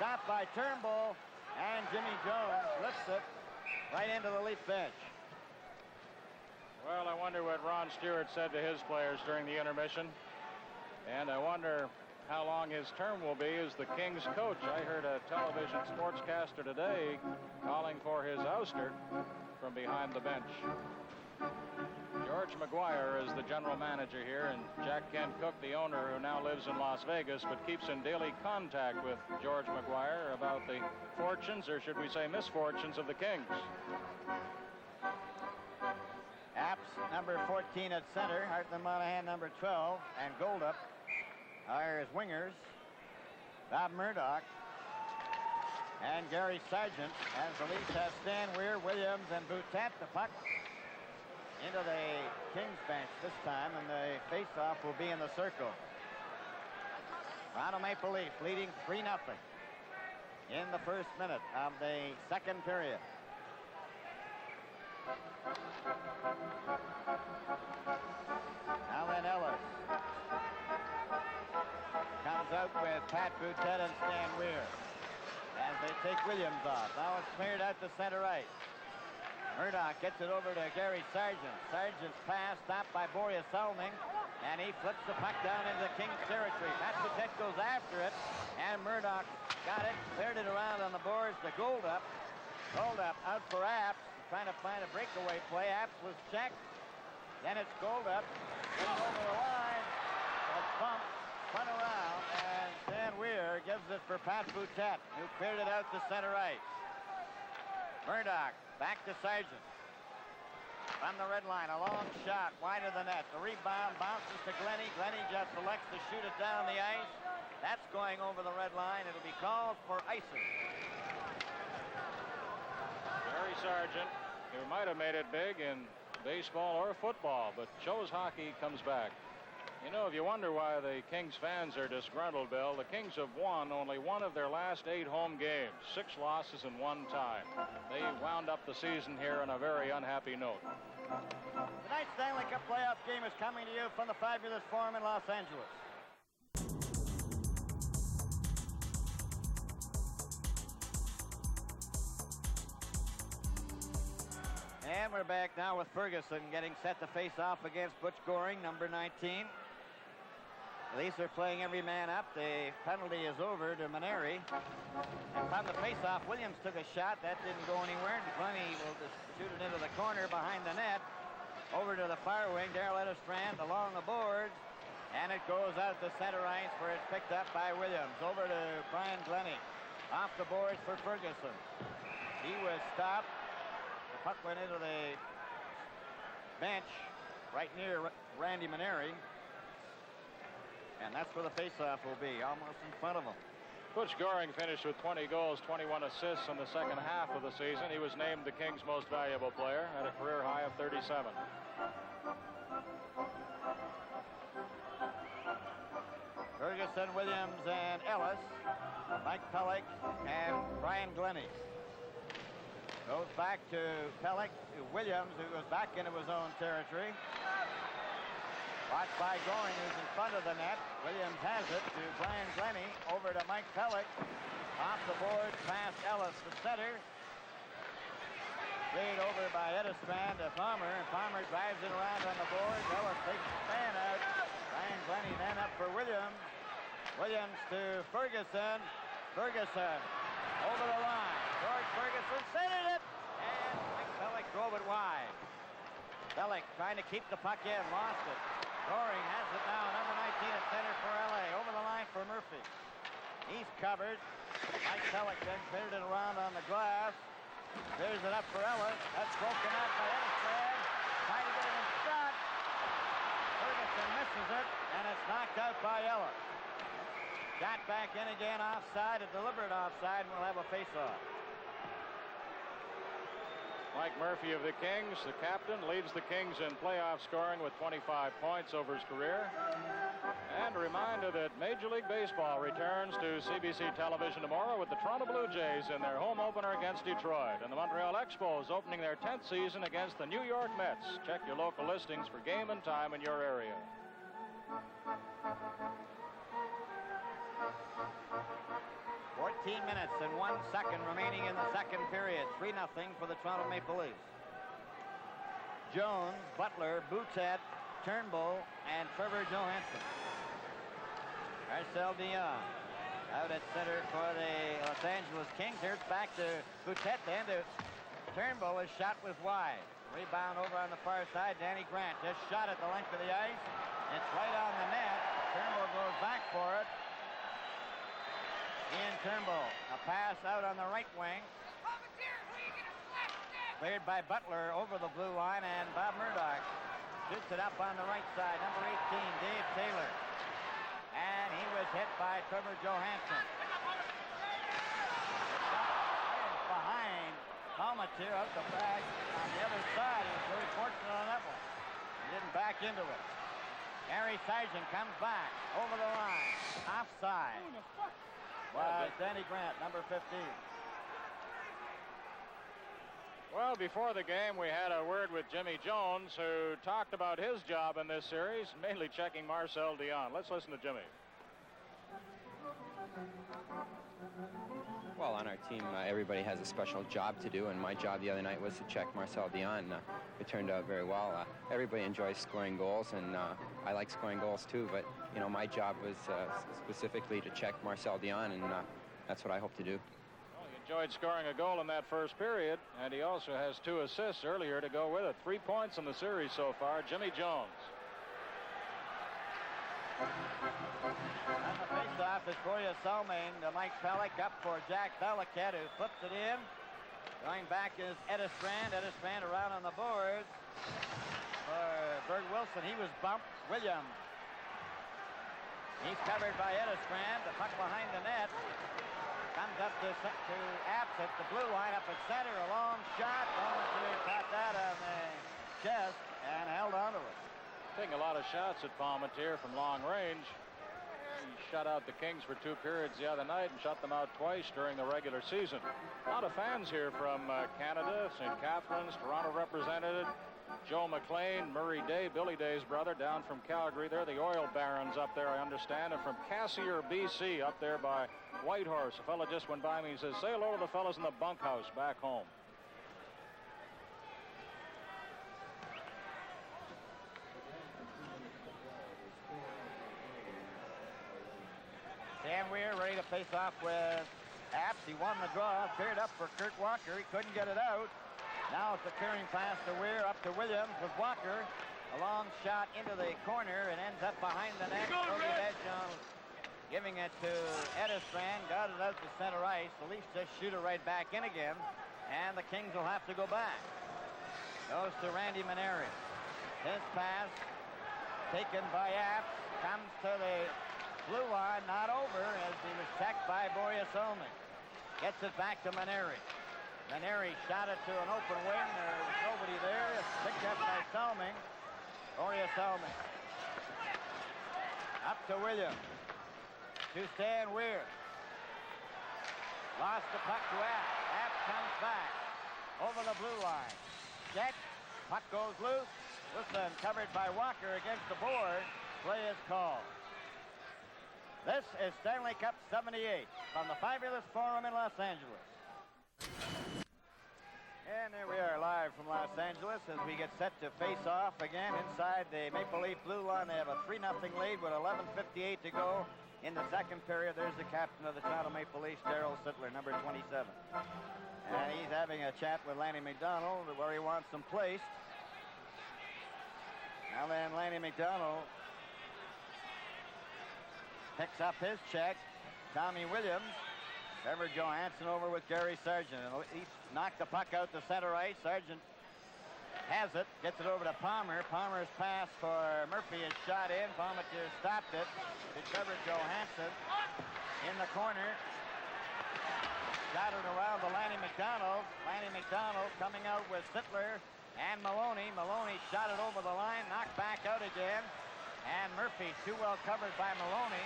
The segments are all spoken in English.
stopped by Turnbull, and Jimmy Jones lifts it right into the Leaf bench. Well, I wonder what Ron Stewart said to his players during the intermission. And I wonder how long his term will be as the Kings coach. I heard a television sportscaster today calling for his ouster from behind the bench. George McGuire is the general manager here, and Jack Kent Cooke, the owner, who now lives in Las Vegas, but keeps in daily contact with George McGuire about the fortunes, or should we say misfortunes, of the Kings. Apps, number 14 at center, Hartland Monahan, number 12, and Goldup are his wingers. Bob Murdoch and Gary Sargent, as the Leafs have Stan Weir, Williams, and Boutet. The puck into the Kings bench this time, and the face-off will be in the circle. Toronto Maple Leafs leading 3-0 in the first minute of the second period. Alan Ellis comes out with Pat Boutet and Stan Weir as they take Williams off. Now it's cleared out to center right. Murdoch gets it over to Gary Sargent. Sargent's pass stopped by Boreas Salming, and he flips the puck down into the Kings territory. Pat Boutet goes after it, and Murdoch got it, cleared it around on the boards to Goldup. Goldup out for Apps, trying to find a breakaway play. Apps was checked. Then it's Goldup. Getting over the line. A bump, spun around, and Stan Weir gives it for Pat Boutet, who cleared it out to center right. Murdoch back to Sargent. From the red line, a long shot wide of the net. The rebound bounces to Glennie. Glennie just elects to shoot it down the ice. That's going over the red line. It'll be called for icing. Gary Sargent, who might have made it big in baseball or football, but chose hockey, comes back. You know, if you wonder why the Kings fans are disgruntled, Bill, the Kings have won only one of their last 8 home games, 6 losses in 1 tie. They wound up the season here on a very unhappy note. Tonight's Stanley Cup playoff game is coming to you from the Fabulous Forum in Los Angeles. And we're back now with Ferguson getting set to face off against Butch Goring, number 19. The Leafs are playing every man up. The penalty is over to Maneri. And from the face-off, Williams took a shot. That didn't go anywhere. Glennie will just shoot it into the corner behind the net. Over to the far wing. Darrell Eddestrand along the boards. And it goes out to center ice where it's picked up by Williams. Over to Brian Glennie. Off the boards for Ferguson. He was stopped. The puck went into the bench right near Randy Maneri. And that's where the faceoff will be, almost in front of him. Butch Goring finished with 20 goals, 21 assists in the second half of the season. He was named the Kings' most valuable player at a career high of 37. Ferguson, Williams, and Ellis. Mike Pelech and Brian Glennie. Goes back to Pelech, to Williams, who goes back into his own territory. Watched by Goring, who's in front of the net. Williams has it to Brian Glennie, over to Mike Pelech. Off the board, past Ellis, the center. Played over by Eddestrand to Palmer, and Palmer drives it around on the board. Ellis takes the span out. Brian Glennie then up for Williams. Williams to Ferguson. Ferguson over the line. George Ferguson centered it, and Mike Pelech drove it wide. Pelech trying to keep the puck in, lost it. Goring has it now, number 19 at center for LA. Over the line for Murphy. He's covered. Mike Pelech then cleared it around on the glass. Clears it up for Ellis. That's broken out by Eddestrand. Trying to get it in shot. Ferguson misses it, and it's knocked out by Ellis. Got back in again offside, a deliberate offside, and we'll have a face-off. Mike Murphy of the Kings, the captain, leads the Kings in playoff scoring with 25 points over his career. And a reminder that Major League Baseball returns to CBC television tomorrow with the Toronto Blue Jays in their home opener against Detroit. And the Montreal Expos opening their 10th season against the New York Mets. Check your local listings for game and time in your area. minutes and 1 second remaining in the second period. 3-0 for the Toronto Maple Leafs. Jones, Butler, Boutet, Turnbull, and Trevor Johansson. Marcel Dion out at center for the Los Angeles Kings. Here's back to Boutet then to Turnbull. Is shot was wide. Rebound over on the far side. Danny Grant just shot at the length of the ice. It's right on the net. Turnbull goes back for it. Ian Turnbull. A pass out on the right wing. Cleared by Butler over the blue line, and Bob Murdoch shoots it up on the right side. Number 18, Dave Taylor. And he was hit by Trevor Johansson. Behind Palmateer out the back on the other side. He was very fortunate on that one. He didn't back into it. Gary Sargent comes back over the line. Offside. By Danny Grant, number 15. Well, before the game, we had a word with Jimmy Jones, who talked about his job in this series, mainly checking Marcel Dion. Let's listen to Jimmy. Well, on our team, everybody has a special job to do, and my job the other night was to check Marcel Dion. It turned out very well. Everybody enjoys scoring goals, and I like scoring goals too, but, you know, my job was specifically to check Marcel Dion, and that's what I hope to do. Well, he enjoyed scoring a goal in that first period, and he also has 2 assists earlier to go with it. 3 points in the series so far. Jimmy Jones. On the face-off is Borja Salmain to Mike Pellick, up for Jack Beliket, who flips it in. Going back is Edestrand. Edestrand around on the boards for Berg Wilson. He was bumped. Williams. He's covered by Edestrand. The puck behind the net. Comes up to Apps at the blue line up at center. A long shot. Palmateer caught that on the chest and held onto it. Taking a lot of shots at Palmateer from long range. He shut out the Kings for 2 periods the other night and shut them out twice during the regular season. A lot of fans here from Canada, St. Catharines, Toronto represented. Joe McLean, Murray Day, Billy Day's brother, down from Calgary. They're the oil barons up there, I understand. And from Cassiar, BC, up there by Whitehorse. A fella just went by me and says, say hello to the fellas in the bunkhouse back home. Dan Weir ready to face off with Apps. He won the draw. Cleared up for Kurt Walker. He couldn't get it out. Now it's a clearing pass to Weir, up to Williams with Walker. A long shot into the corner and ends up behind the net. Cody Bedjones giving it to Edestrand. Got it out to center ice. The Leafs just shoot it right back in again. And the Kings will have to go back. Goes to Randy Maneri. His pass taken by Apps. Comes to the blue line, not over, as he was checked by Borja Salmain. Gets it back to Maneri. Maneri shot it to an open wing. There was nobody there. It's picked up by Salmain. Borja Salmain. Up to Williams. To Stan Weir. Lost the puck to Apps. Apps comes back. Over the blue line. Check. Puck goes loose. Wilson covered by Walker against the board. Play is called. This is Stanley Cup 78 from the Fabulous Forum in Los Angeles. And there we are live from Los Angeles as we get set to face off again inside the Maple Leaf blue line. They have a 3-0 lead with 11:58 to go in the second period. There's the captain of the Toronto Maple Leafs, Darryl Sittler, number 27. And he's having a chat with Lanny McDonald where he wants them placed. Now then, Lanny McDonald picks up his check. Tommy Williams. Trevor Johansson over with Gary Sargent. And he knocked the puck out to center ice. Sargent has it. Gets it over to Palmer. Palmer's pass for Murphy is shot in. Palmateer stopped it to Trevor Johansson in the corner. Got it around to Lanny McDonald. Lanny McDonald coming out with Sittler and Maloney. Maloney shot it over the line. Knocked back out again. And Murphy too well covered by Maloney.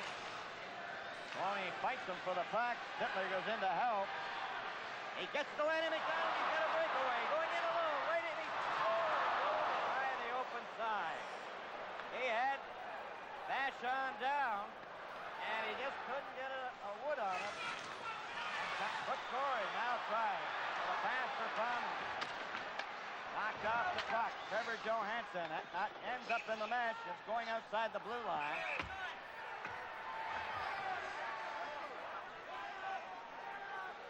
Maloney fights him for the puck. Sittler goes in to help. He gets to Lanny McDonald. He's got a breakaway. Going in alone. Right in. He scores by the open side. He had Vachon down. And he just couldn't get a wood on him. scoring. Now tries. The pass for Bum. Knocked off the puck. Trevor Johansson ends up in the mesh. It's going outside the blue line.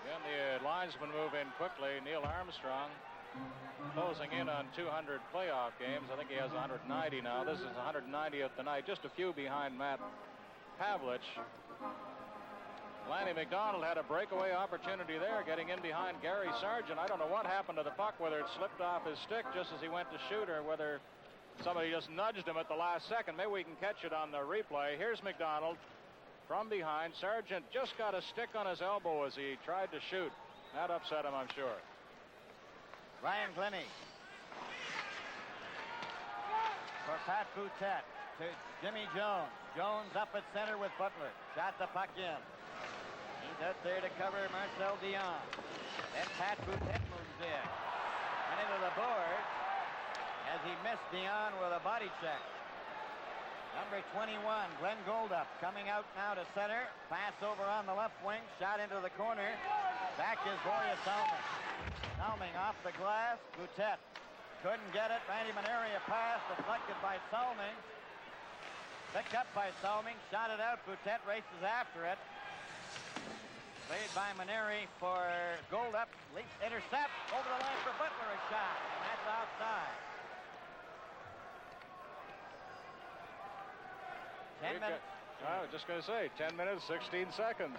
Again, the linesman move in quickly. Neil Armstrong closing in on 200 playoff games. I think he has 190 now. This is 190th tonight. Just a few behind Matt Pavlich. Lanny McDonald had a breakaway opportunity there, getting in behind Gary Sargent. I don't know what happened to the puck, whether it slipped off his stick just as he went to shoot or whether somebody just nudged him at the last second. Maybe we can catch it on the replay. Here's McDonald from behind. Sargent just got a stick on his elbow as he tried to shoot. That upset him, I'm sure. Ryan Glennie for Pat Boutette to Jimmy Jones. Jones up at center with Butler. Shot the puck in. He's out there to cover Marcel Dion. Then Pat Boutette moves in. And into the board as he missed Dion with a body check. Number 21, Glenn Goldup, coming out now to center. Pass over on the left wing. Shot into the corner. Back is Borje Salming. Salming off the glass. Boutette couldn't get it. Randy Manery a pass deflected by Salming. Picked up by Salming. Shot it out. Boutette races after it. Played by Manery for Goldup. Intercept over the line for Butler. A shot. And that's outside. 10 minutes. I was just going to say 10 minutes, 16 seconds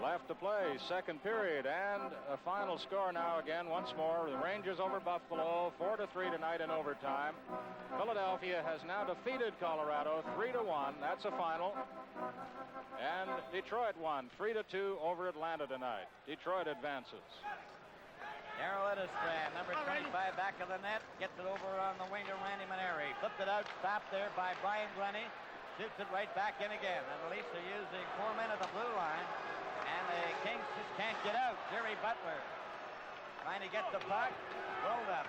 left to play. Second period and a final score now again once more. The Rangers over Buffalo 4-3 tonight in overtime. Philadelphia has now defeated Colorado 3-1. That's a final. And Detroit won 3-2 over Atlanta tonight. Detroit advances. Darryl Eddestrand, number 25, back of the net. Gets it over on the wing to Randy Manery. Flipped it out, stopped there by Brian Glennie. Shoots it right back in again. And at least they're using 4 men at the blue line. And the Kings just can't get out. Jerry Butler trying to get the puck. Rolled up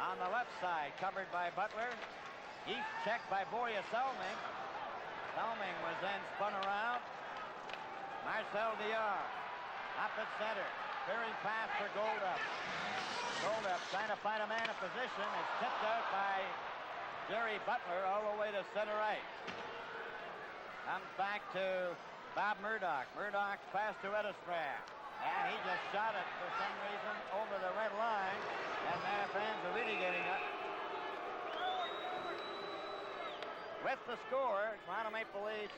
on the left side, covered by Butler. East checked by Borje Salming. Salming was then spun around. Marcel Dion up at center. Very pass for Goldup. Goldup trying to find a man in position. It's tipped out by Jerry Butler all the way to center right. Comes back to Bob Murdoch. Murdoch's pass to Eddestrand. And he just shot it for some reason over the red line. And now fans are really getting up. With the score, Toronto Maple Leafs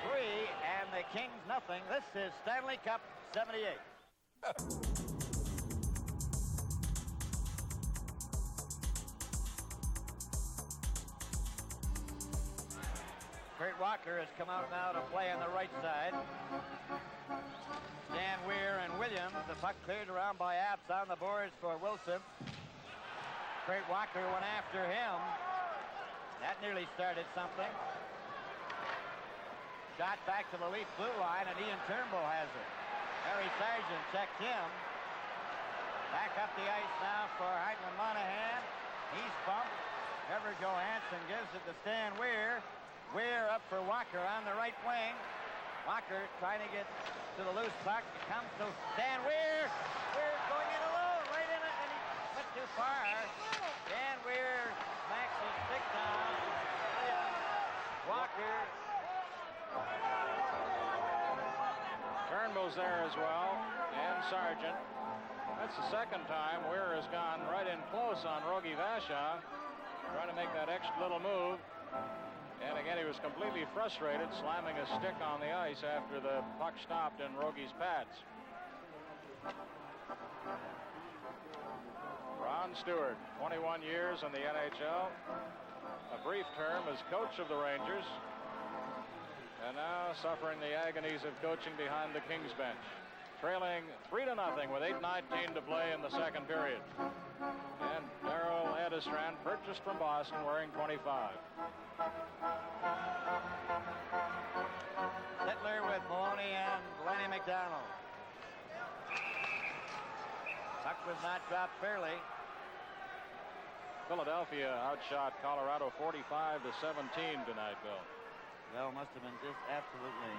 3 and the Kings nothing. This is Stanley Cup 78. Kurt Walker has come out now to play on the right side. Dan Weir and Williams. The puck cleared around by Apps on the boards for Wilson. Kurt Walker went after him. That nearly started something. Shot back to the Leaf blue line, and Ian Turnbull has it. Harry Sargent checked him. Back up the ice now for Heitman Monahan. He's bumped. Trevor Johansson gives it to Stan Weir. Weir up for Walker on the right wing. Walker trying to get to the loose puck. It comes to Stan Weir. Weir's going in alone, right in it, and he went too far. Dan Weir smacks his stick down. Walker. Turnbull's there as well, and Sargent. That's the second time Weir has gone right in close on Rogie Vachon, trying to make that extra little move. And again, he was completely frustrated, slamming his stick on the ice after the puck stopped in Rogie's pads. Ron Stewart, 21 years in the NHL, a brief term as coach of the Rangers, and now suffering the agonies of coaching behind the Kings bench. Trailing 3-0 with 8:19 to play in the second period. And Darryl Eddestrand, purchased from Boston, wearing 25. Sittler with Maloney and Lenny McDonald. Puck was not dropped fairly. Philadelphia outshot Colorado 45-17 tonight, Bill. Well, must have been just absolutely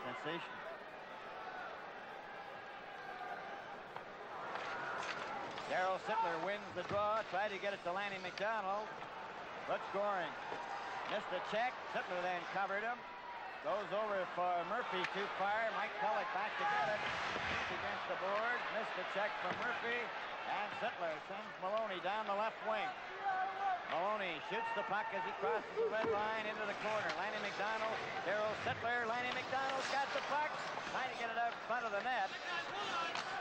sensational. Darryl Sittler wins the draw. Tried to get it to Lanny McDonald. But scoring. Missed the check. Sittler then covered him. Goes over for Murphy to fire. Mike Pellick back to get it. Shoots against the board. Missed the check from Murphy. And Sittler sends Maloney down the left wing. Maloney shoots the puck as he crosses the red line into the corner. Lanny McDonald, Darryl Sittler. Lanny McDonald's got the puck. Trying to get it out in front of the net.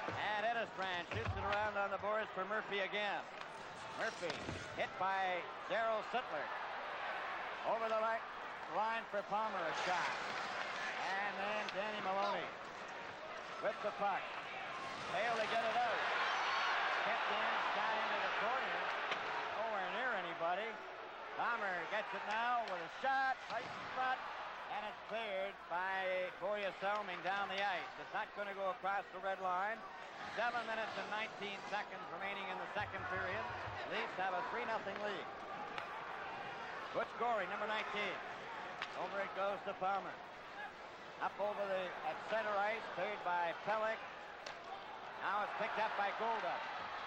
And Edisbrand shoots it around on the boards for Murphy again. Murphy hit by Darryl Sittler. Over the line for Palmer, a shot. And then Danny Maloney with the puck. Failed to get it out. Kept in, shot into the corner. Nowhere near anybody. Palmer gets it now with a shot, right in front, and it's cleared by Borje Salming down the ice. It's not going to go across the red line. 7 minutes and 19 seconds remaining in the second period. Leafs have a 3-0 lead. Good scoring, number 19. Over it goes to Palmer. Up over at center ice, cleared by Pellick. Now it's picked up by Goldup.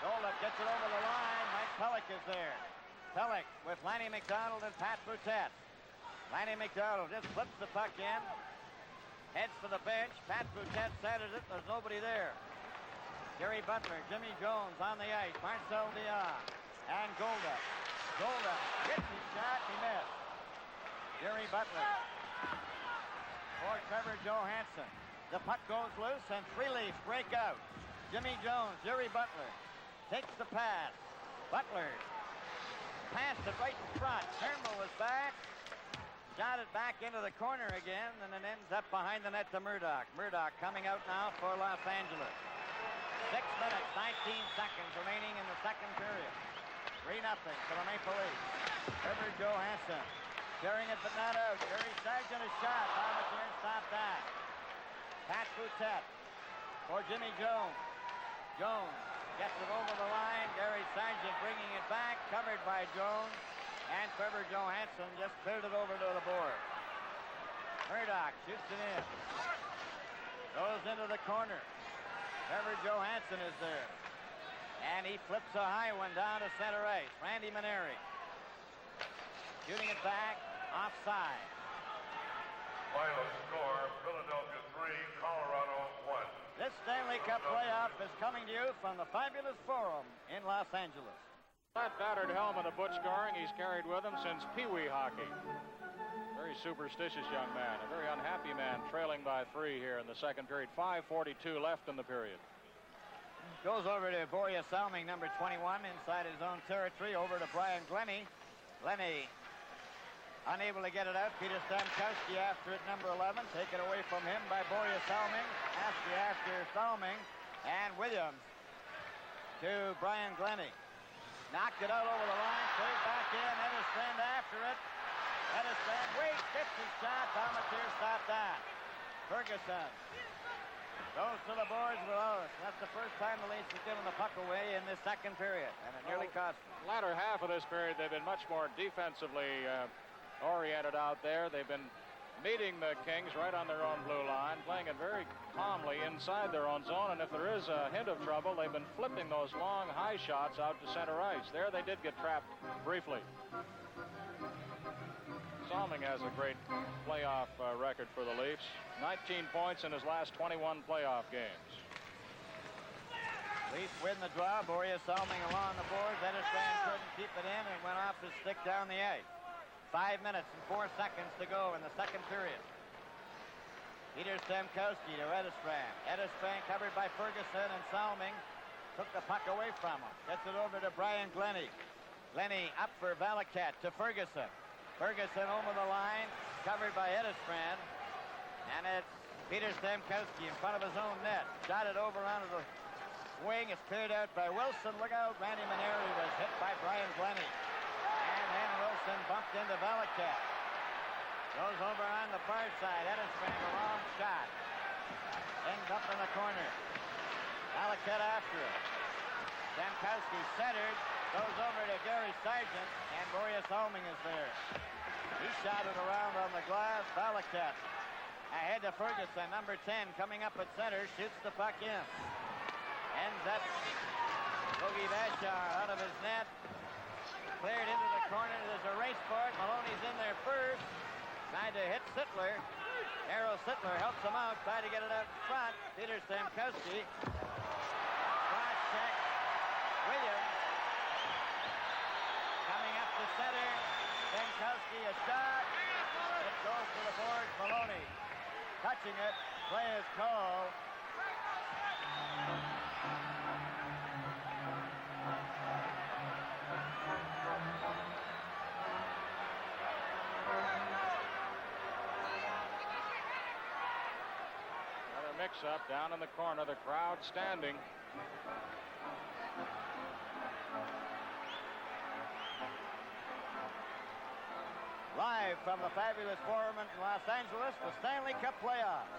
Goldup gets it over the line. Mike Pellick is there. Pellick with Lanny McDonald and Pat Boutette. Lanny McDonald just flips the puck in. Heads for the bench. Pat Boutette centers it. There's nobody there. Gary Butler, Jimmy Jones on the ice. Marcel Dion and Goldup. Goldup hits his shot. He missed. Gary Butler for Trevor Johansson. The puck goes loose and three Leafs break out. Jimmy Jones, Gary Butler takes the pass. Butler passed it right in front. Turnbull was back. Shot it back into the corner again, and it ends up behind the net to Murdoch. Murdoch coming out now for Los Angeles. 6 minutes, 19 seconds remaining in the second period. 3-0 for the Maple Leafs. Trevor Johansson carrying it but not out. Gary Sargent a shot. Palmer stopped that. Pat Boutette for Jimmy Jones. Jones gets it over the line. Gary Sargent bringing it back. Covered by Jones. And Trevor Johansson just cleared it over to the board. Murdoch shoots it in. Goes into the corner. Trevor Johansson is there. And he flips a high one down to center ice. Randy Maneri shooting it back, offside. Final score, Philadelphia 3, Colorado 1. This Stanley Cup playoff is coming to you from the Fabulous Forum in Los Angeles. That battered helmet of Butch Goring he's carried with him since Pee Wee hockey. Very superstitious young man, a very unhappy man, trailing by 3 here in the second period. 5:42 left in the period. Goes over to Borje Salming, number 21, inside his own territory. Over to Brian Glennie. Glennie unable to get it out. Peter Stamkowski after it, number 11. Taken away from him by Borje Salming. Askey after Salming. And Williams to Brian Glennie. Knocked it out over the line. Cleared back in. Edisbrand after it. Edisbrand waits. Gets his shot. Palmatier stopped that. Ferguson goes to the boards with Ellis. That's the first time the Leafs have given the puck away in this second period. And it nearly cost them. Latter half of this period, they've been much more defensively oriented out there. They've been meeting the Kings right on their own blue line, playing it very calmly inside their own zone, and if there is a hint of trouble, they've been flipping those long high shots out to center ice. There they did get trapped briefly. Salming has a great playoff record for the Leafs. 19 points in his last 21 playoff games. Leafs win the draw. Borje Salming along the boards. Edisbrand couldn't keep it in and went off his stick down the ice. 5 minutes and 4 seconds to go in the second period. Peter Stamkowski to Edisbrand. Edisbrand covered by Ferguson, and Salming took the puck away from him. Gets it over to Brian Glennie. Glennie up for Valakat to Ferguson. Ferguson over the line, covered by Edisbrand. And it's Peter Stamkowski in front of his own net. Shot it over onto the wing. It's cleared out by Wilson. Look out, Randy Maneri was hit by Brian Glennie. And then Wilson bumped into Valakat. Goes over on the far side. Edisbrand, a long shot. Ends up in the corner. Valakat after it. Stamkowski centered. Goes over to Gary Sargent. And Borje Salming is there. He shot it around on the glass. Valakat ahead to Ferguson. Number 10 coming up at center. Shoots the puck in. Ends up Logie Vachar out of his net. Cleared into the corner. There's a race for it. Maloney's in there first. Trying to hit Sittler. Arrow Sittler helps him out. Trying to get it out in front. Peter Stamkowski. Cross check. Williams. Coming up the center. Stamkowski a shot. It goes to the boards. Maloney touching it. Play is called. Mix-up down in the corner, the crowd standing. Live from the fabulous forum in Los Angeles, the Stanley Cup playoffs.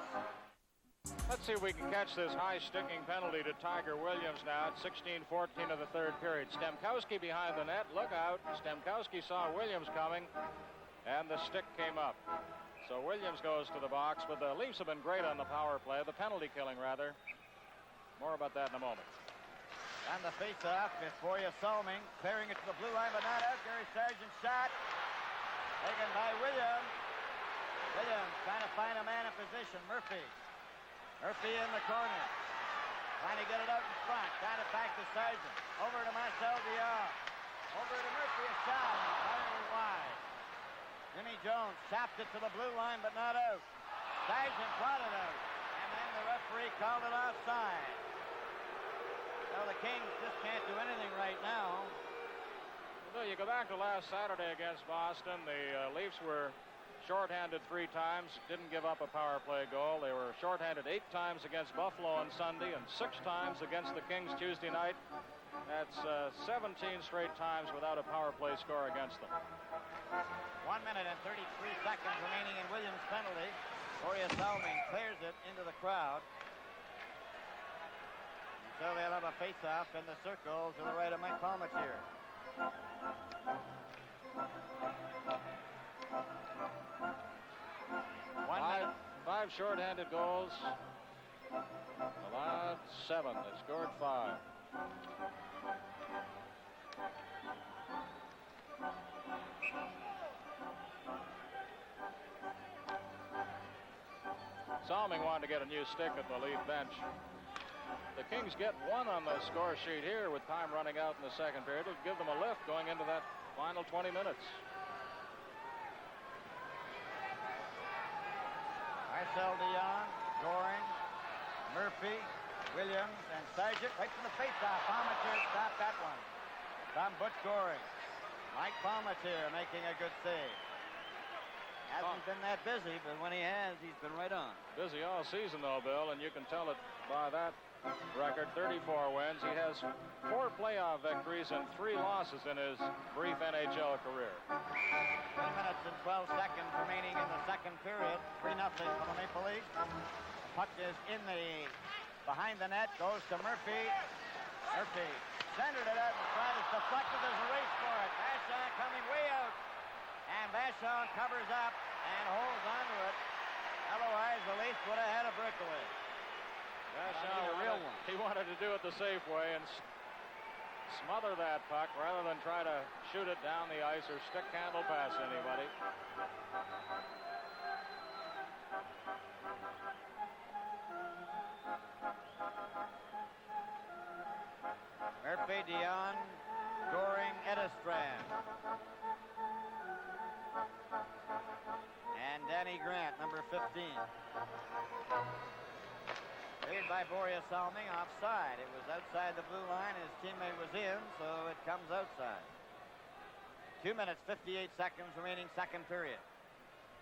Let's see if we can catch this high sticking penalty to Tiger Williams now at 16:14 of the third period. Stamkowski behind the net. Look out. Stamkowski saw Williams coming, and the stick came up. So Williams goes to the box, but the Leafs have been great on the power play, the penalty killing rather. More about that in a moment. On the face-off is Borja Salming, clearing it to the blue line, but not out. Gary Sargent shot. Taken by Williams. Williams trying to find a man in position. Murphy in the corner. Trying to get it out in front. Got it back to Sargent. Over to Marcel Dion. Over to Murphy, a shot. Firing wide. Jimmy Jones chopped it to the blue line, but not out. Sargent brought it out. And then the referee called it offside. So the Kings just can't do anything right now. Well, you go back to last Saturday against Boston. The Leafs were shorthanded 3 times, didn't give up a power play goal. They were shorthanded 8 times against Buffalo on Sunday and 6 times against the Kings Tuesday night. That's 17 straight times without a power play score against them. 1 minute and 33 seconds remaining in Williams' penalty. Borja Salming clears it into the crowd. And so they'll have a face-off in the circle to the right of Mike Palmateer. Five shorthanded goals. Allowed 7. They scored 5. Salming wanted to get a new stick at the Leaf bench. The Kings get 1 on the score sheet here with time running out in the second period. It'll give them a lift going into that final 20 minutes. Marcel Dion, Goring, Murphy, Williams, and Sargent right from the faceoff. Palmateer stopped that one. From Butch Goring. Mike Palmateer making a good save. Hasn't been that busy, but when he has, he's been right on. Busy all season, though, Bill, and you can tell it by that record, 34 wins. He has 4 playoff victories and 3 losses in his brief NHL career. 3 minutes and 12 seconds remaining in the second period. 3-0 for the Maple Leafs. The puck is in the behind the net, goes to Murphy. Murphy centered it out in front. It's deflected. There's a race for it. Vachon coming way out. And Vachon covers up and holds onto it. Otherwise, the Leafs would have had a breakaway. Vachon, he wanted to do it the safe way and smother that puck rather than try to shoot it down the ice or stick handle past anybody. Murphy, Dion, Goring, Edestrand. And Danny Grant, number 15. Cleared by Borja Salming, offside. It was outside the blue line. His teammate was in, so it comes outside. 2 minutes, 58 seconds remaining, second period.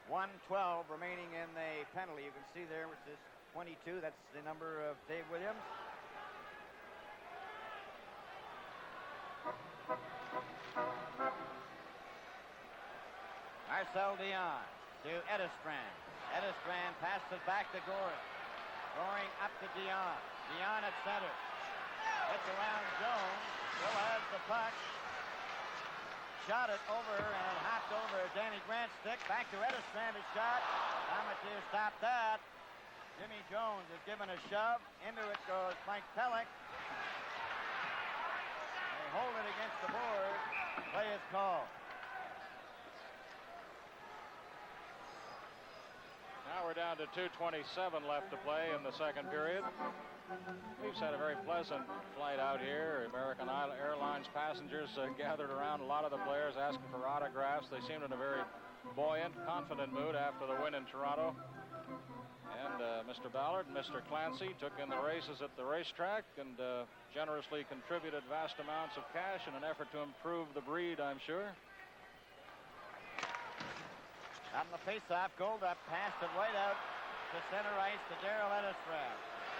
1:12 remaining in the penalty. You can see there, which is 22. That's the number of Dave Williams. Marcel Dion to Edestrand. Edestrand passes it back to Goring. Goring up to Dion. Dion at center. Gets around Jones. Still has the puck. Shot it over and it hopped over Danny Grant's stick. Back to Edestrand. A shot. Palmateer stopped that. Jimmy Jones is given a shove. Into it goes Mike Pelech. hold it against the board. Play is called. Now we're down to 2:27 left to play in the second period. We've had a very pleasant flight out here. American Airlines passengers gathered around. A lot of the players asking for autographs. They seemed in a very buoyant, confident mood after the win in Toronto. And Mr. Ballard and Mr. Clancy took in the races at the racetrack and generously contributed vast amounts of cash in an effort to improve the breed, I'm sure. On the face-off, Goldup passed it right out to center ice to Darrell Edestran.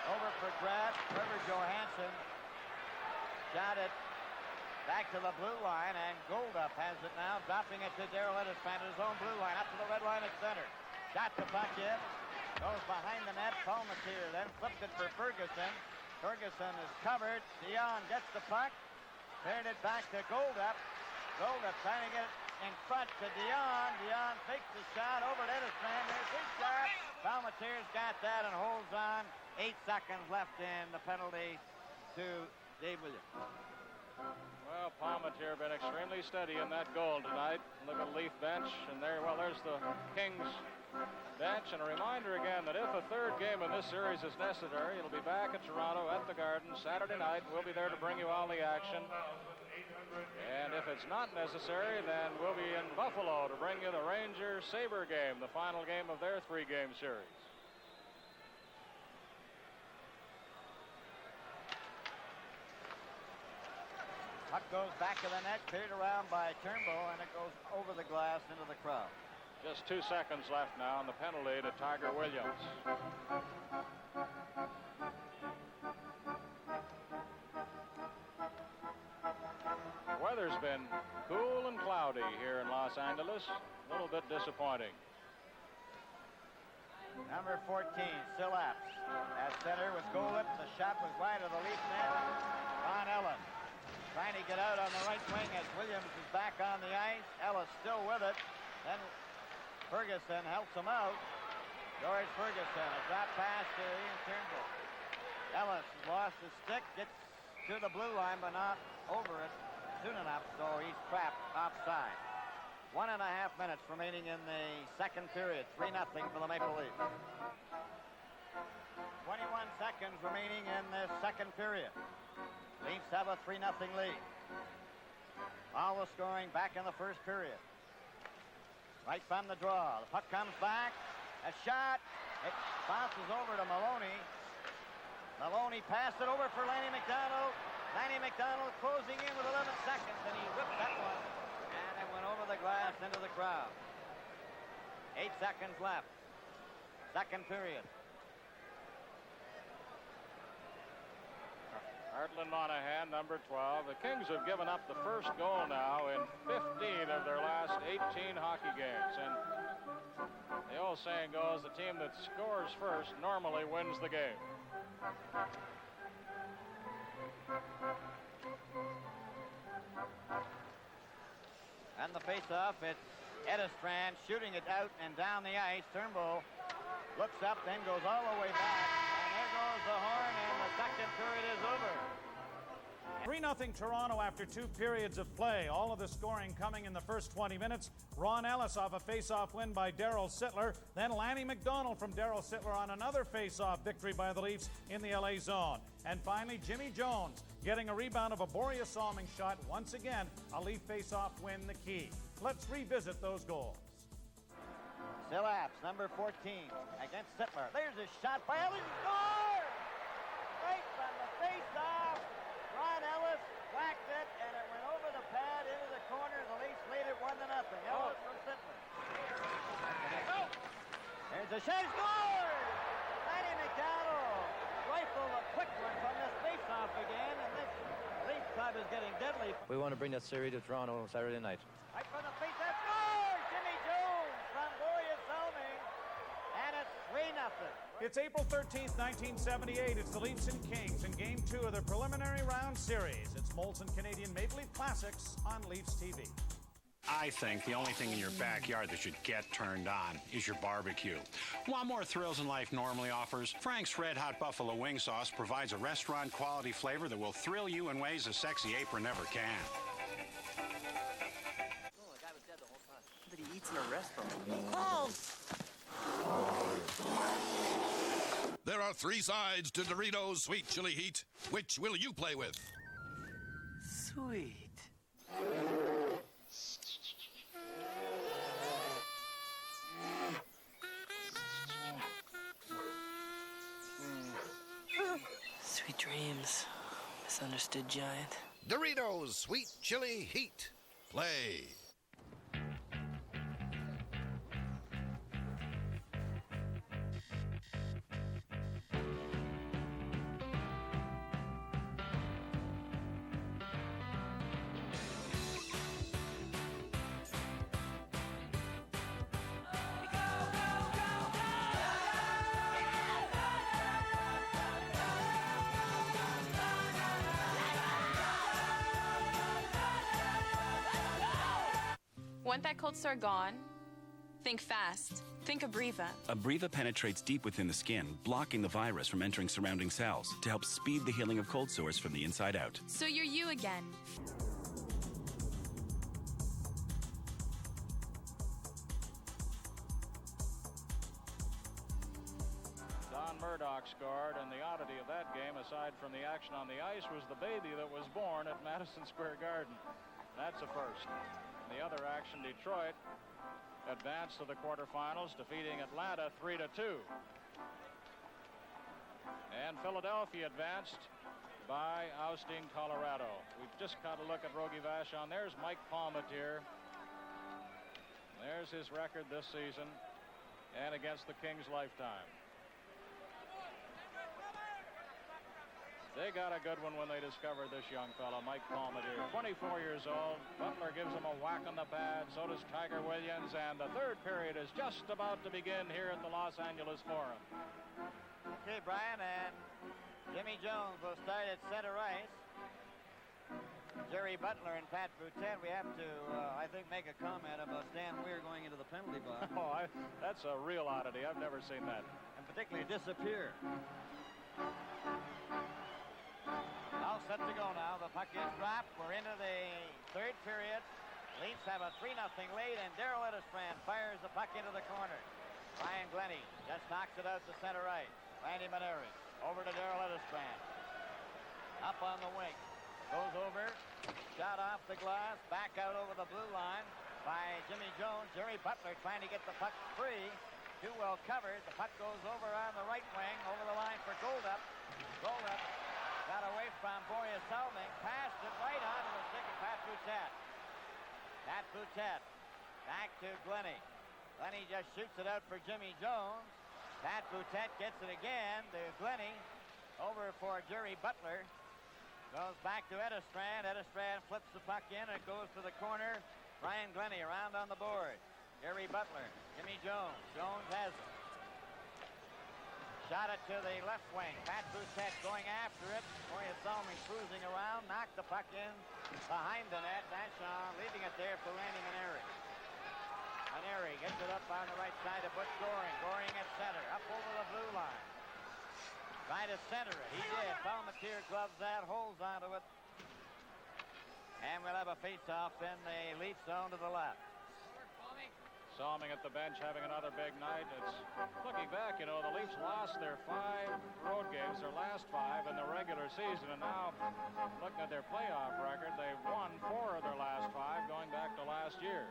Over for Graff, Trevor Johansson shot it back to the blue line, and Goldup has it now, dropping it to Darrell Edestran at his own blue line, up to the red line at center. Shot the puck in, goes behind the net. Palmateer then flipped it for Ferguson. Ferguson is covered. Dion gets the puck, cleared it back to Goldup. Goldup trying to get it in front to Dion. Dion fakes the shot over to Edestran. There's his shot. Palmateer's got that and holds on. 8 seconds left in the penalty to Dave Williams. Well, Palmateer been extremely steady in that goal tonight. Look at Leaf bench, and there's the Kings bench. And a reminder again that if a third game in this series is necessary, it'll be back at Toronto at the Garden Saturday night. We'll be there to bring you all the action. And if it's not necessary, then we'll be in Buffalo to bring you the Ranger-Sabre game, the final game of their 3-game series. Puck goes back of the net, cleared around by Turnbull, and it goes over the glass into the crowd. Just 2 seconds left now on the penalty to Tiger Williams. The weather's been cool and cloudy here in Los Angeles. A little bit disappointing. Number 14, Sillaps at center with Goldup. The shot was wide of the Leaf net. Ron Ellis trying to get out on the right wing as Williams is back on the ice. Ellis still with it. Then Ferguson helps him out. George Ferguson, a drop pass to Ian Turnbull. Ellis has lost his stick, gets to the blue line, but not over it soon enough, so he's trapped offside. 1.5 minutes remaining in the second period. 3-0 for the Maple Leafs. 21 seconds remaining in the second period. Leafs have a 3-0 lead. All the scoring back in the first period. Right from the draw. The puck comes back. A shot. It bounces over to Maloney. Maloney passed it over for Lanny McDonald. Lanny McDonald closing in with 11 seconds, and he ripped that one. And it went over the glass into the crowd. 8 seconds left. Second period. Heartland Monahan, number 12. The Kings have given up the first goal now in 15 of their last 18 hockey games. And the old saying goes, the team that scores first normally wins the game. And the face-off, it's Edestran shooting it out and down the ice. Turnbull looks up, then goes all the way back. And there goes the horn, and the second period is over. 3-0 Toronto after 2 periods of play. All of the scoring coming in the first 20 minutes. Ron Ellis off a face-off win by Darryl Sittler. Then Lanny McDonald from Darryl Sittler on another face-off victory by the Leafs in the LA zone. And finally, Jimmy Jones getting a rebound of a Borje Salming shot. Once again, a Leaf face-off win the key. Let's revisit those goals. Sillaps, number 14, against Sittler. There's a shot by Ellis. Score! Right from the face-off. Ron Ellis whacked it, and it went over the pad into the corner. The Leafs lead it 1-0. Ellis from Sittler. There's a shot. Score! Lanny McDonald rifled a quick one from this face-off again, and this Leaf club is getting deadly. We want to bring that series to Toronto Saturday night. Right from the face-off. Score! Jimmy Jones from Borje Salming, and it's 3-0. It's April 13th, 1978. It's the Leafs and Kings in Game 2 of the preliminary round series. It's Molson Canadian Maple Leaf Classics on Leafs TV. I think the only thing in your backyard that should get turned on is your barbecue. Want more thrills than life normally offers? Frank's Red Hot Buffalo Wing Sauce provides a restaurant-quality flavor that will thrill you in ways a sexy apron never can. Oh, the guy was dead the whole time. But he eats in a restaurant. There are 3 sides to Doritos Sweet Chili Heat. Which will you play with? Sweet. Sweet dreams, misunderstood giant. Doritos Sweet Chili Heat. Play. Want that cold sore gone? Think fast. Think Abreva. Abreva penetrates deep within the skin, blocking the virus from entering surrounding cells to help speed the healing of cold sores from the inside out. So you're you again. Don Murdoch scored, and the oddity of that game, aside from the action on the ice, was the baby that was born at Madison Square Garden. That's a first. In the other action, Detroit advanced to the quarterfinals, defeating Atlanta 3-2. And Philadelphia advanced by ousting Colorado. We've just got a look at Rogie Vachon. There's Mike Palmateer. There's his record this season and against the Kings lifetime. They got a good one when they discovered this young fella, Mike Palmateer. 24 years old. Butler gives him a whack on the pad. So does Tiger Williams. And the third period is just about to begin here at the Los Angeles Forum. Okay, Brian, and Jimmy Jones will start at center ice. Jerry Butler and Pat Boutette. We have to, I think, make a comment about Stan Weir going into the penalty box. Oh, that's a real oddity. I've never seen that. And particularly disappear. All set to go now. The puck is dropped. We're into the third period. Leafs have a 3-0 lead, and Darrell Edisbrand fires the puck into the corner. Ryan Glennie just knocks it out to center right. Randy Maneri over to Darrell Edisbrand. Up on the wing. Goes over. Shot off the glass. Back out over the blue line by Jimmy Jones. Jerry Butler trying to get the puck free. Too well covered. The puck goes over on the right wing. Over the line for Goldup. Goldup got away from Boris Selming. Passed it right onto the stick of Pat Boutette. Pat Boutette back to Glennie. Glennie just shoots it out for Jimmy Jones. Pat Boutette gets it again to Glennie. Over for Jerry Butler. Goes back to Edisbrand. Edisbrand flips the puck in. It goes to the corner. Ryan Glennie around on the board. Jerry Butler. Jimmy Jones. Jones has it. Shot it to the left wing. Pat Boutette going after it. Boris Selming cruising around. Knocked the puck in behind the net. Vachon leaving it there for Randy Maneri. Maneri gets it up on the right side of Butch Goring. Goring at center. Up over the blue line. Trying to center it. He did. Palmateer gloves that. Holds onto it. And we'll have a face-off in the Leaf zone to the left. Selming at the bench having another big night. It's looking back, you know, the Leafs lost their 5 road games, their last 5 in the regular season, and now looking at their playoff record, they've won 4 of their last 5 going back to last year.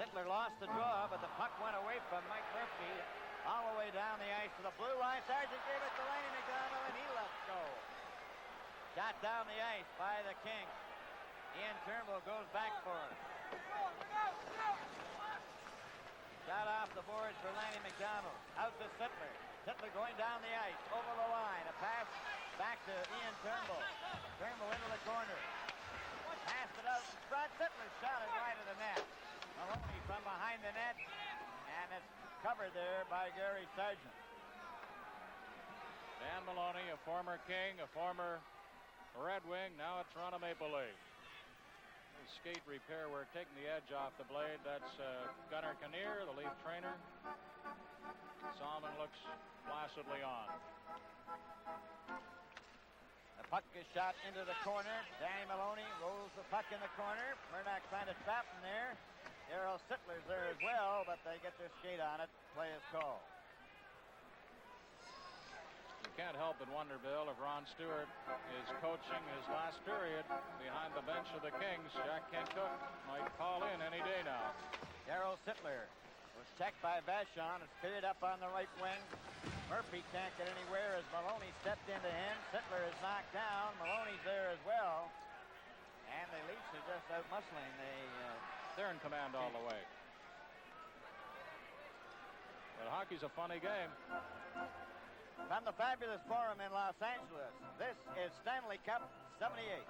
Sittler lost the draw, but the puck went away from Mike Murphy all the way down the ice to the blue line. Sargent gave it to Lanny McDonald, and he lets go. Shot down the ice by the King. Ian Turnbull goes back for it. Shot off the boards for Lanny McDonald. Out to Sittler. Sittler going down the ice. Over the line. A pass back to Ian Turnbull. Turnbull into the corner. Passed it out in front. Sittler shot it right at the net. Maloney from behind the net. And it's covered there by Gary Sargent. Dan Maloney, a former King, a former Red Wing, now a Toronto Maple Leaf. skate repair work, taking the edge off the blade. That's Gunnar Kinnear, the lead trainer. Salmon looks placidly on. The puck is shot into the corner. Danny Maloney rolls the puck in the corner. Murdoch trying to trap him there. Darryl Sittler's there as well, but they get their skate on it. Play is called. You can't help but wonder, Bill, if Ron Stewart is coaching his last period behind the bench of the Kings. Jack Kent Cooke might call in any day now. Darryl Sittler was checked by Vachon. It's cleared up on the right wing. Murphy can't get anywhere as Maloney stepped into him. Sittler is knocked down. Maloney's there as well. And the Leafs are just out muscling. They're in command all the way. But hockey's a funny game. From the Fabulous Forum in Los Angeles, this is Stanley Cup 78.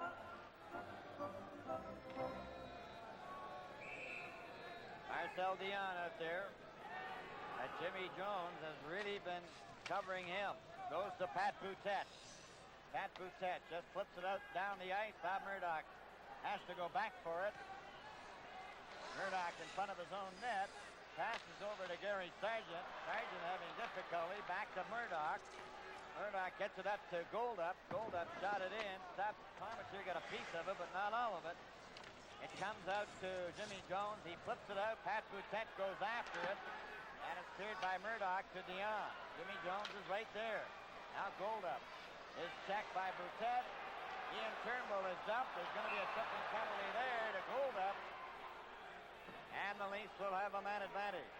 Marcel Dion out there. And Jimmy Jones has really been covering him. Goes to Pat Boutette. Pat Boutette just flips it out down the ice. Bob Murdoch has to go back for it. Murdoch in front of his own net. Passes over to Gary Sargent. Sargent having difficulty. Back to Murdoch. Murdoch gets it up to Goldup. Goldup shot it in. Stopped. Parmentier got a piece of it, but not all of it. It comes out to Jimmy Jones. He flips it out. Pat Boutette goes after it. And it's cleared by Murdoch to Dion. Jimmy Jones is right there. Now Goldup is checked by Boutette. Ian Turnbull is dumped. There's going to be a tripping penalty there to Goldup. And the Leafs will have a man advantage.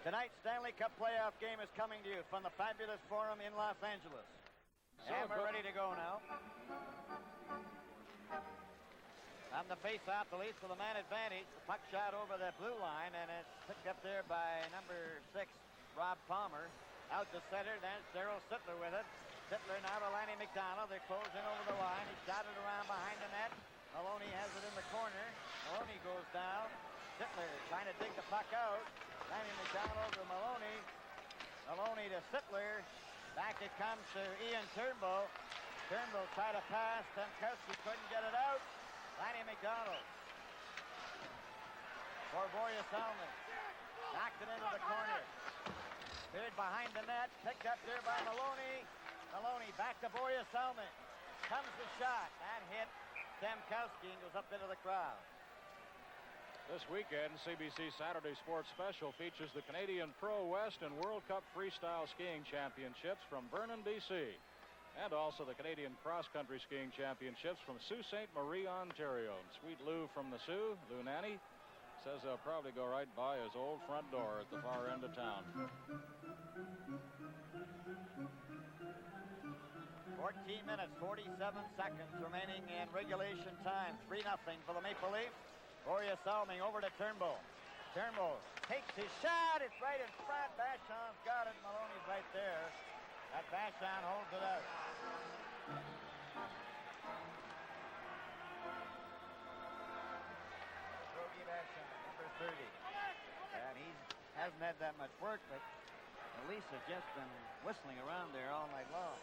Tonight's Stanley Cup playoff game is coming to you from the Fabulous Forum in Los Angeles. And we're ready to go now. On the face-off, the Leafs with a man advantage. The puck shot over the blue line, and it's picked up there by number 6, Rob Palmer. Out to center, then Darryl Sittler with it. Sittler now to Lanny McDonald. They're closing over the line. He shot it around behind the net. Maloney has it in the corner. Maloney goes down. Sittler trying to dig the puck out. Lanny McDonald to Maloney. Maloney to Sittler. Back it comes to Ian Turnbull. Turnbull tried to pass. Temkowski couldn't get it out. Lanny McDonald. For Borja Salmon. Knocked it into the corner. Cleared behind the net. Picked up there by Maloney. Maloney back to Borja Salmon. Comes the shot. That hit Temkowski and goes up into the crowd. This weekend, CBC Saturday Sports Special features the Canadian Pro West and World Cup Freestyle Skiing Championships from Vernon, B.C. And also the Canadian Cross Country Skiing Championships from Sault Ste. Marie, Ontario. And sweet Lou from the Sioux, Lou Nanny, says they'll probably go right by his old front door at the far end of town. 14 minutes, 47 seconds remaining in regulation time. 3-0 for the Maple Leafs. Borja Salming over to Turnbull. Turnbull takes his shot. It's right in front. Vachon's got it. Maloney's right there. That Vachon holds it out. Rogie Vachon, number 30. And he hasn't had that much work, but the Leafs have just been whistling around there all night long.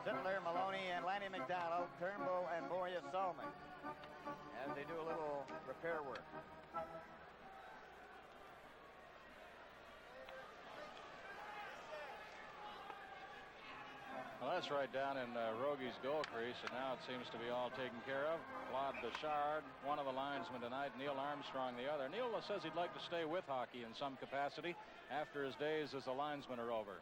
Sittler, Maloney, and Lanny McDonald, Turnbull, and Borja Salming as they do a little repair work. Well, that's right down in Rogie's goal crease, and now it seems to be all taken care of. Claude Bouchard, one of the linesmen tonight, Neil Armstrong the other. Neil says he'd like to stay with hockey in some capacity after his days as a linesman are over.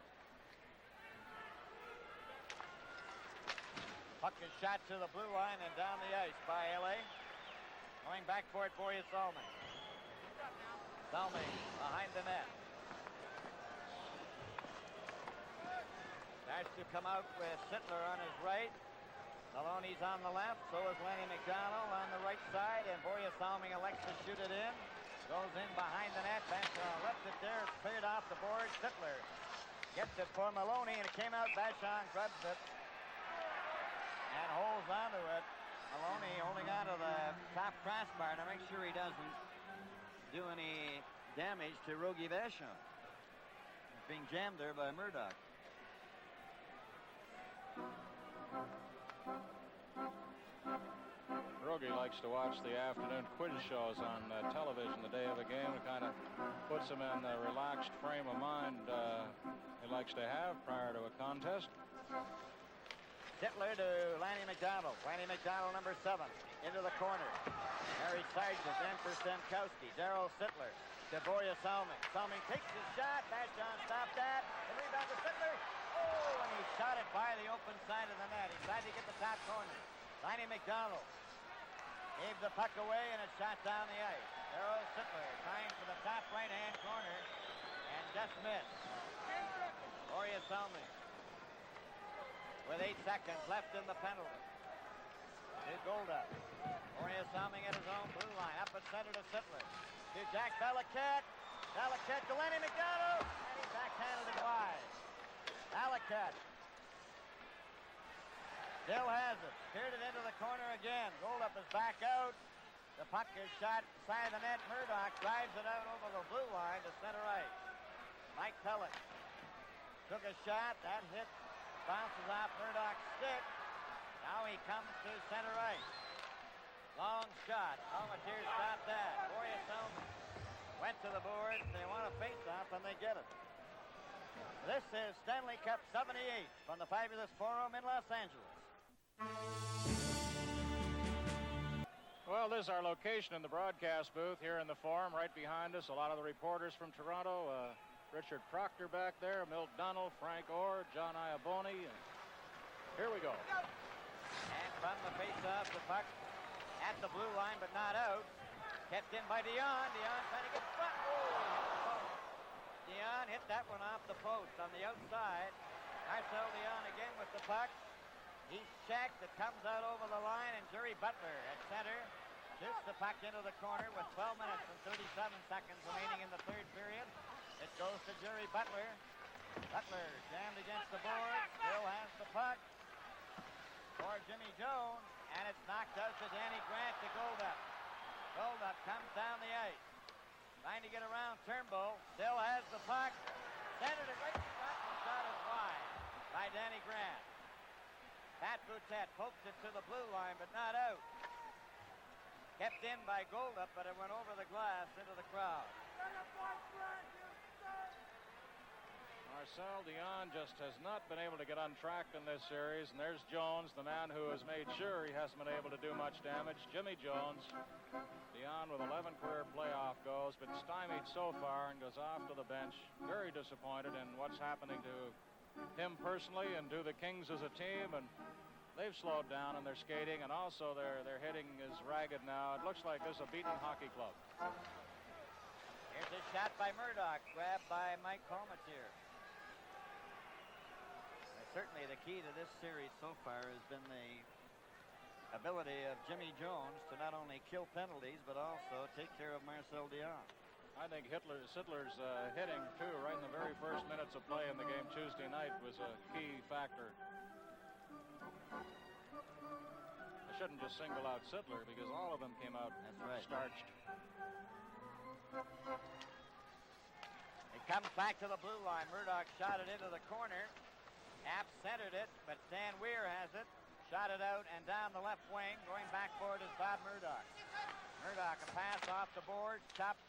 Puck is shot to the blue line and down the ice by LA. Going back for it, Borja Salming. Salming behind the net. Starts to come out with Sittler on his right. Maloney's on the left. So is Lanny McDonald on the right side. And Borja Salming elects to shoot it in. Goes in behind the net. Vachon left it there. It's cleared off the board. Sittler gets it for Maloney, and it came out. Vachon grabs it and holds onto it. Maloney holding onto the top crossbar to make sure he doesn't do any damage to Rogie Vachon. Being jammed there by Murdoch. Rogie likes to watch the afternoon quiz shows on television the day of a game. It kind of puts him in the relaxed frame of mind he likes to have prior to a contest. Sittler to Lanny McDonald. Lanny McDonald, number 7, into the corner. Harry Sargent in for Stankowski. Darryl Sittler to Boreas Salming. Salming takes his shot. Vachon stopped that. The rebound to Sittler. Oh, and he shot it by the open side of the net. He tried to get the top corner. Lanny McDonald gave the puck away, and it shot down the ice. Darryl Sittler trying for the top right-hand corner, and just missed. Boreas Salming with 8 seconds left in the penalty. To Goldup. Boreas Salming at his own blue line. Up at center to Sittler. To Jack Belicat. Belicat to Lanny McDonald. And he backhanded it wide. Belicat still has it. Steered it into the corner again. Goldup is back out. The puck is shot side of the net. Murdoch drives it out over the blue line to center ice. Mike Pelech took a shot. That hit bounces off Murdoch's stick. Now he comes to center ice. Long shot. Palmatier stopped that. Boreas Salming went to the boards. They want a face-off, and they get it. This is Stanley Cup 78 from the Fabulous Forum in Los Angeles. Well, this is our location in the broadcast booth here in the Forum. Right behind us, a lot of the reporters from Toronto. Richard Proctor back there, Milt Dunnell, Frank Orr, John Iaboni. Here we go. And from the face-off, the puck at the blue line, but not out. Kept in by Dion. Dion trying to get front. Oh, Dion hit that one off the post on the outside. Marcel Dion again with the puck. He's checked. It comes out over the line, and Jerry Butler at center shoots the puck into the corner with 12 minutes and 37 seconds remaining in the third period. It goes to Jerry Butler. Butler jammed against the board. Still has the puck for Jimmy Jones, and it's knocked out to Danny Grant to Goldup. Goldup comes down the ice, trying to get around Turnbull. Still has the puck. Centered it right shot, and shot is wide by Danny Grant. Pat Boutet poked it to the blue line, but not out. Kept in by Goldup, but it went over the glass into the crowd. Marcel Dion just has not been able to get untracked in this series, and there's Jones, the man who has made sure he hasn't been able to do much damage. Jimmy Jones. Dion with 11 career playoff goals, been stymied so far and goes off to the bench. Very disappointed in what's happening to him personally and to the Kings as a team, and they've slowed down in their skating, and also their hitting is ragged now. It looks like this is a beaten hockey club. Here's a shot by Murdoch, grabbed by Mike Palmatier. Certainly the key to this series so far has been the ability of Jimmy Jones to not only kill penalties, but also take care of Marcel Dion. I think Sittler's hitting, too, right in the very first minutes of play in the game Tuesday night was a key factor. I shouldn't just single out Sittler because all of them came out starched. It comes back to the blue line. Murdoch shot it into the corner. App centered it, but Stan Weir has it. Shot it out and down the left wing. Going back for it is Bob Murdoch. Murdoch, a pass off the board, chopped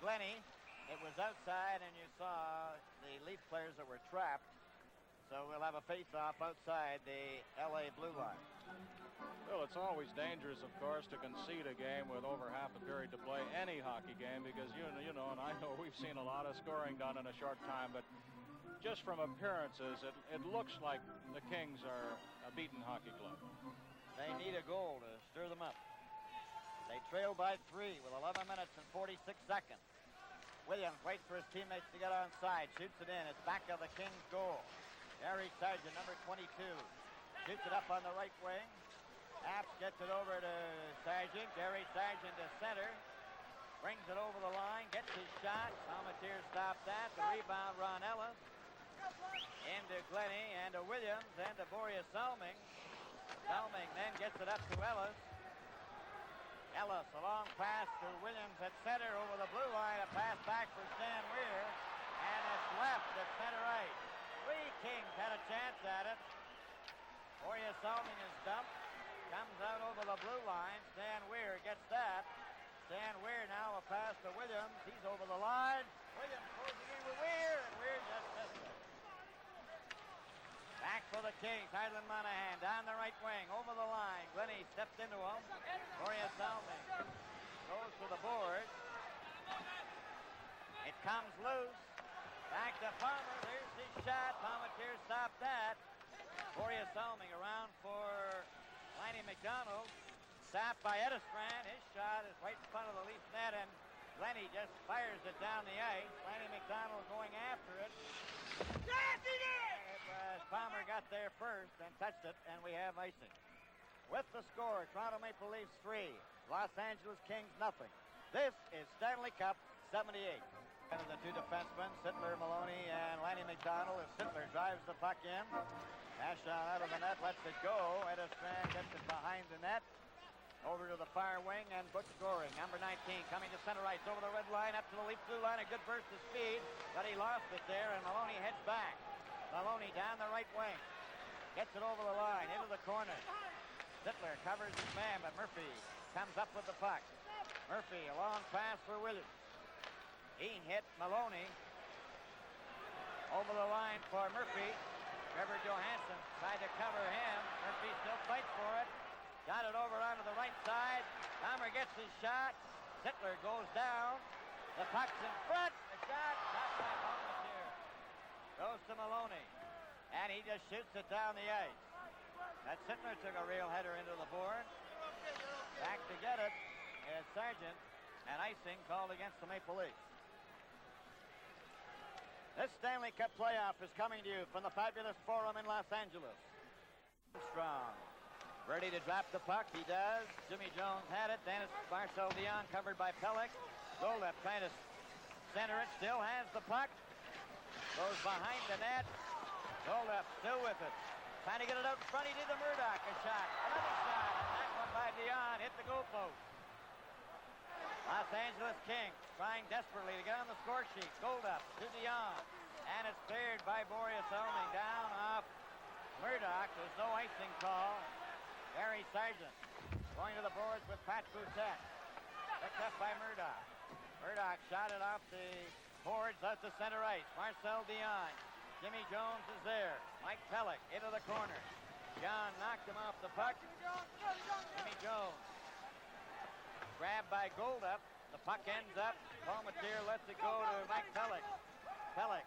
Glennie. It was outside, and you saw the Leaf players that were trapped. So we'll have a face-off outside the L.A. blue line. Well, it's always dangerous, of course, to concede a game with over half a period to play, any hockey game, because you know, and I know we've seen a lot of scoring done in a short time, but just from appearances, it looks like the Kings are a beaten hockey club. They need a goal to stir them up. They trail by 3 with 11 minutes and 46 seconds. Williams waits for his teammates to get onside, shoots it in. It's back of the Kings' goal. Gary Sargent, number 22, shoots it up on the right wing. Apps gets it over to Sargent. Gary Sargent to center. Brings it over the line, gets his shot. Palmatier stopped that. The rebound, Ron Ellis. Into Glennie, and to Williams, and to Boreas Salming. Salming then gets it up to Ellis. Ellis, a long pass to Williams at center over the blue line. A pass back for Stan Weir. And it's left at center right. Three Kings had a chance at it. Boria Salming is dumped. Comes out over the blue line. Stan Weir gets that. Stan Weir now a pass to Williams. He's over the line. Williams closing in with Weir, and Weir just missed it. Back for the Kings. Highland Monahan down the right wing, over the line. Glennie stepped into him. Boria Salming goes to the board. It comes loose. Back to Palmer. There's his shot. Palmetier stopped that. Boria Salming around for Lanny McDonald. Stopped by Edistran. His shot is right in front of the Leaf net, and Glennie just fires it down the ice. Lanny McDonald going after it. Yes, he did! Palmer got there first and touched it, and we have icing. With the score, Toronto Maple Leafs 3, Los Angeles Kings nothing. This is Stanley Cup 78. And the two defensemen, Sittler, Maloney, and Lanny McDonald, as Sittler drives the puck in. Pass shot out of the net, lets it go. Edistran gets it behind the net. Over to the far wing, and Butch Goring, number 19, coming to center ice, over the red line, up to the Leaf blue line, a good burst of speed, but he lost it there, and Maloney heads back. Maloney down the right wing, gets it over the line, into the corner. Sittler covers his man, but Murphy comes up with the puck. Murphy, a long pass for Williams. He hit Maloney. Over the line for Murphy. Trevor Johansson tried to cover him. Murphy still fights for it. Got it over onto the right side. Palmer gets his shot. Sittler goes down. The puck's in front. The shot, shot by Palmetier. Goes to Maloney. And he just shoots it down the ice. That Sittler took a real header into the board. Back to get it is Sargent. And icing called against the Maple Leafs. This Stanley Cup playoff is coming to you from the fabulous Forum in Los Angeles. Strong. Ready to drop the puck. He does. Jimmy Jones had it. Then it's Marcel Dion covered by Pelech. Golub trying to center it. Still has the puck. Goes behind the net. Golub still with it. Trying to get it out in front. He did the Murdoch. A shot. Another shot. And that one by Dion hit the goalpost. Los Angeles Kings trying desperately to get on the score sheet. Golub to Dion. And it's cleared by Boria Salming down off Murdoch. There's no icing call. Gary Sargent going to the boards with Pat Boutette. Picked up by Murdoch. Murdoch shot it off the boards out to center ice. Marcel Dion. Jimmy Jones is there. Mike Pelech into the corner. John knocked him off the puck. Jimmy Jones. Grabbed by Goldup. The puck ends up. Palmetier lets it go to Mike Pelech. Pelech.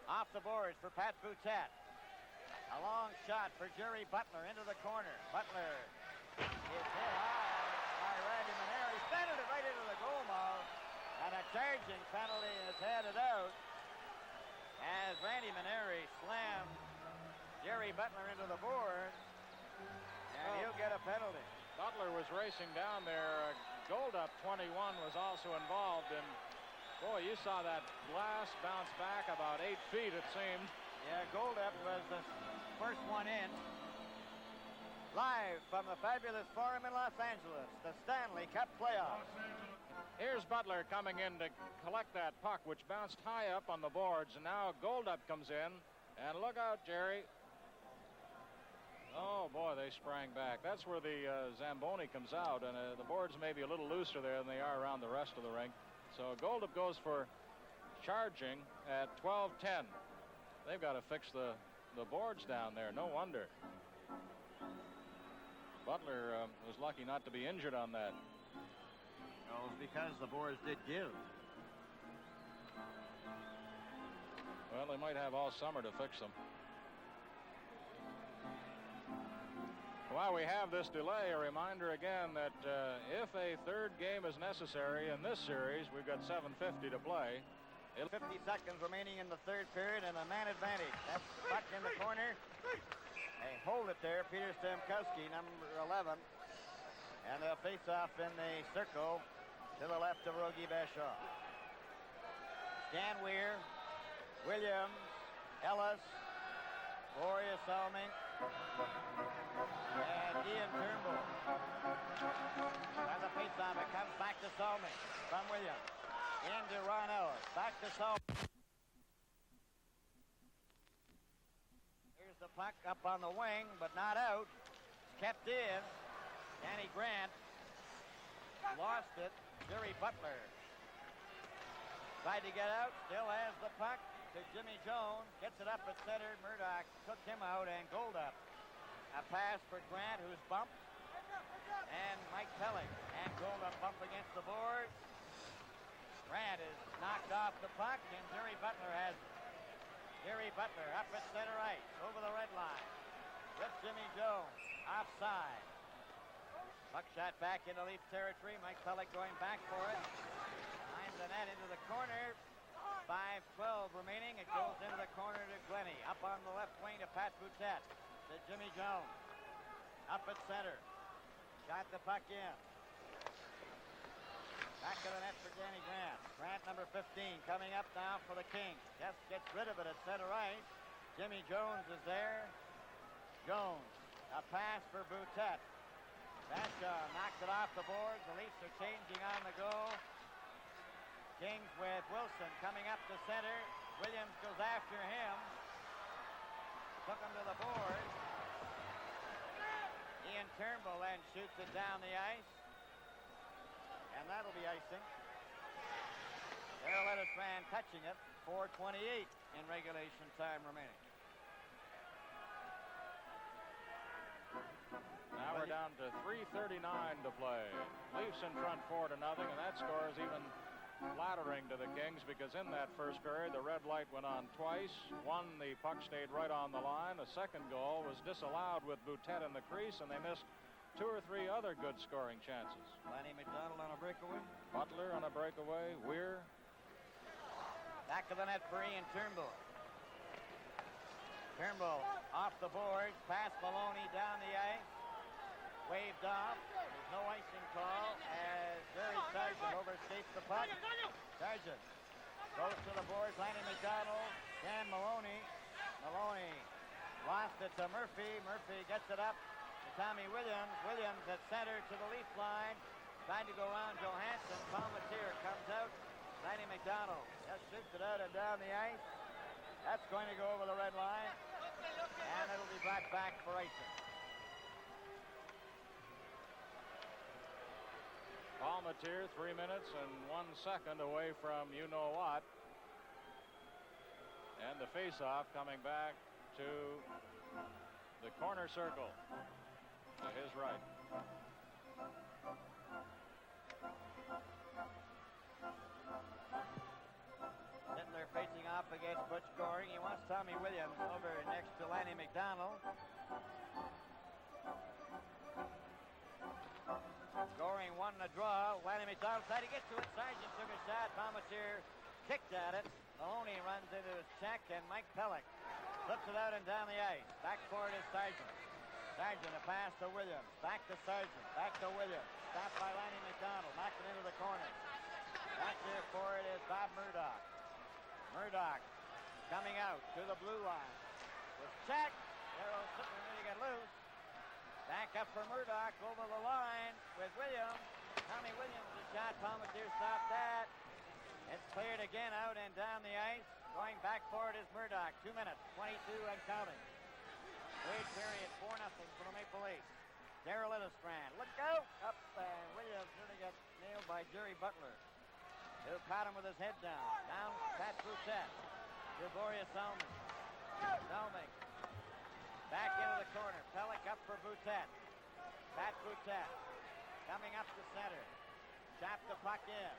Off the boards for Pat Boutette. A long shot for Jerry Butler into the corner. Butler is hit high by Randy Maneri. He centered it right into the goal mouth. And a charging penalty is handed out as Randy Maneri slammed Jerry Butler into the board. And he'll get a penalty. Butler was racing down there. Goldup, 21, was also involved. And, boy, you saw that blast bounce back about 8 feet, it seemed. Yeah, Goldup was the first one in. Live from the fabulous Forum in Los Angeles, the Stanley Cup playoffs. Here's Butler coming in to collect that puck, which bounced high up on the boards. And now Goldup comes in. And look out, Jerry. Oh, boy, they sprang back. That's where the Zamboni comes out. And the boards may be a little looser there than they are around the rest of the rink. So Goldup goes for charging at 12-10. They've got to fix the boards down there. No wonder. Butler was lucky not to be injured on that. No, it's because the boards did give. Well, they might have all summer to fix them. While we have this delay, a reminder again that if a third game is necessary in this series, we've got 7:50 to play. 50 seconds remaining in the third period and a man advantage. That's the puck in the corner. They hold it there. Peter Stamkowski, number 11. And they'll face off in the circle to the left of Rogie Bashaw. Stan Weir, Williams, Ellis, Boria Salming, and Ian Turnbull. Back to Salmi from Williams. Into Ron Ellis. Back to Salmi. Here's the puck up on the wing, but not out. Kept in. Danny Grant lost it. Jerry Butler tried to get out. Still has the puck to Jimmy Jones. Gets it up at center. Murdoch took him out and goaled up. A pass for Grant, who's bumped. And Mike Pellick. And Goldup bumped against the boards. Grant is knocked off the puck, and Jerry Butler has it. Jerry Butler up at center ice, over the red line. With Jimmy Jones, offside. Puck shot back into Leaf territory. Mike Pellick going back for it. Behind the net into the corner. 5:12 remaining. It goes into the corner to Glennie. Up on the left wing to Pat Boutette. To Jimmy Jones. Up at center. Got the puck in. Back to the net for Danny Grant. Grant, number 15, coming up now for the Kings. Just gets rid of it at center ice. Jimmy Jones is there. Jones, a pass for Boutette. Bashaw knocked it off the boards. The Leafs are changing on the go. Kings with Wilson coming up to center. Williams goes after him. Took him to the board. Ian Turnbull then shoots it down the ice. And that'll be icing. Darryl Lettersman touching it. 4:28 in regulation time remaining. Now we're down to 3:39 to play. Leafs in front 4-0, and that score is even flattering to the Kings because in that first period the red light went on twice. One, the puck stayed right on the line. The second goal was disallowed with Boutette in the crease, and they missed 2 or 3 other good scoring chances. Lanny McDonald on a breakaway. Butler on a breakaway. Weir. Back to the net for Ian Turnbull. Turnbull off the boards. Past Maloney down the ice. Waved off. There's no icing call as Barry Sargent overstates the puck. Sargent goes to the boards. Lanny McDonald. Dan Maloney. Maloney lost it to Murphy. Murphy gets it up. Tommy Williams. Williams at center to the Leaf line. Trying to go around Johansson. Palmatier comes out. Lanny McDonald just shoots it out and down the ice. That's going to go over the red line. And it'll be brought back for icing. Palmatier 3 minutes and 1 second away from you-know-what. And the face-off coming back to the corner circle. To his right. Sittler facing off against Butch Goring. He wants Tommy Williams over next to Lanny McDonald. Goring won the draw. Lanny McDonald tried to get to it. Sargent took a shot. Palmatier kicked at it. Maloney runs into his check, and Mike Pellick flips it out and down the ice. Back for it is Sargent. Sargent, a pass to Williams. Back to Sargent. Back to Williams. Stopped by Lanny McDonald. Knocked it into the corner. Back there for it is Bob Murdoch. Murdoch coming out to the blue line. With check. Darryl Sittler nearly got loose. Back up for Murdoch over the line with Williams. Tommy Williams, a shot. Palmatier stopped that. It's cleared again out and down the ice. Going back for it is Murdoch. 2 minutes. 22 and counting. Third period, 4-0 for the Maple Leafs. Darryl Lettersman, look out! Up and Williams really got nailed by Jerry Butler, who caught him with his head down. Down Pat Boutette. Boreas Salming. Salming. Back into the corner. Pellick up for Boutette. Pat Boutette coming up to center. Chopped the puck in.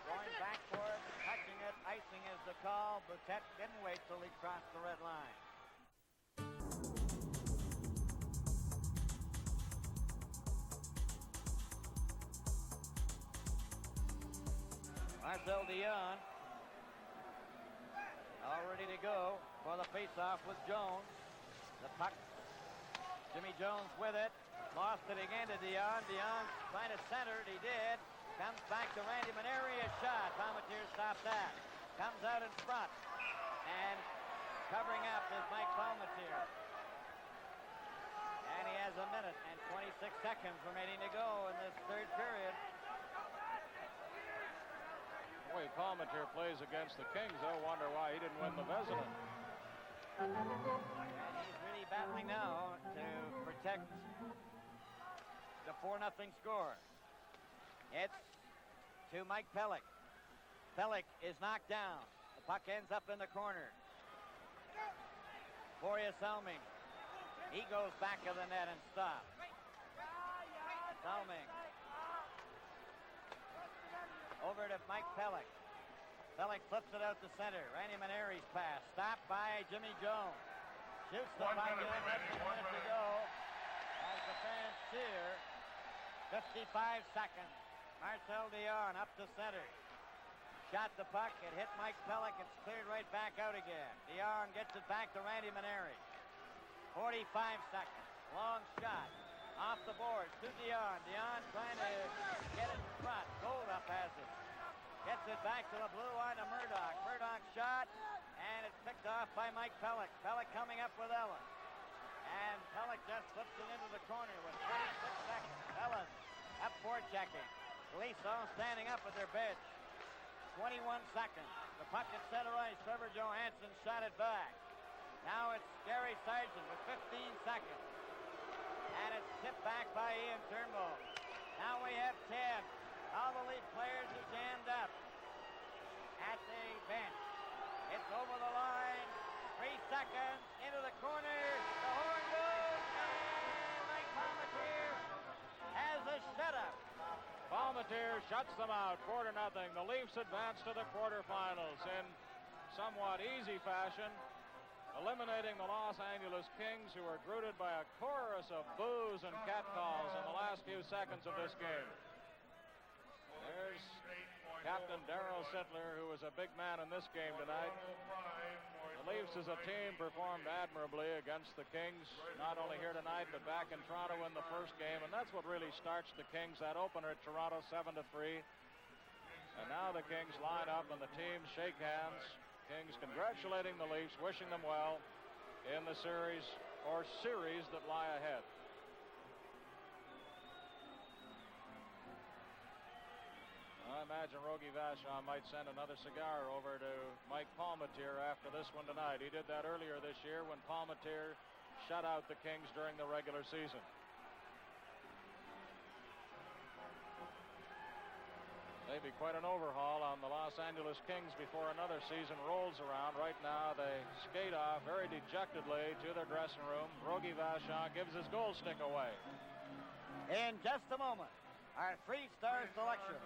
Going back for it, touching it. Icing is the call. Boutette didn't wait till he crossed the red line. Marcel Dion all ready to go for the face-off with Jones. The puck, Jimmy Jones with it. Lost it again to Dion. Dion trying to center it. He did. Comes back to Randy Maneri. A shot. Palmatier stopped that. Comes out in front. And covering up is Mike Palmatier. And he has 1 minute and 26 seconds remaining to go in this third period. Boy, Palmateer plays against the Kings. I wonder why he didn't win the Vezina. And he's really battling now to protect the 4-0 score. It's to Mike Pelech. Pelech is knocked down. The puck ends up in the corner. Boria Salming. He goes back of the net and stops. Salming. Over to Mike Pelech. Pelech flips it out to center. Randy Maneri's pass. Stopped by Jimmy Jones. Shoots the puck in. Less than a minute to go. As the fans cheer. 55 seconds. Marcel Dionne up to center. Shot the puck. It hit Mike Pelech. It's cleared right back out again. Dionne gets it back to Randy Maneri. 45 seconds. Long shot. Off the boards to Dionne. Dionne trying to get it in front. Goldup has it. Gets it back to the blue line to Murdoch. Murdoch shot. And it's picked off by Mike Pelech. Pelech coming up with Ellen. And Pelech just flips it into the corner with 26 seconds. Ellen up forechecking. Police all standing up at their bench. 21 seconds. The puck at center ice. Trevor Johansson shot it back. Now it's Gary Sargent with 15 seconds. And it's tipped back by Ian Turnbull. Now we have 10. All the Leaf players are jammed up at the bench. It's over the line. 3 seconds into the corner. The horn goes, and Mike Palmateer has a shutout. Palmateer shuts them out, 4-0. The Leafs advance to the quarterfinals in somewhat easy fashion, eliminating the Los Angeles Kings, who are greeted by a chorus of boos and catcalls in the last few seconds of this game. There's Captain Darryl Sittler, who was a big man in this game tonight. The Leafs as a team performed admirably against the Kings, not only here tonight, but back in Toronto in the first game, and that's what really starts the Kings. That opener at Toronto, 7-3. And now the Kings line up and the teams shake hands. Kings congratulating the Leafs, wishing them well in the series that lie ahead. I imagine Rogie Vachon might send another cigar over to Mike Palmateer after this one tonight. He did that earlier this year when Palmateer shut out the Kings during the regular season. Maybe quite an overhaul on the Los Angeles Kings before another season rolls around. Right now they skate off very dejectedly to their dressing room. Rogie Vachon gives his goal stick away. In just a moment, our 3-star selection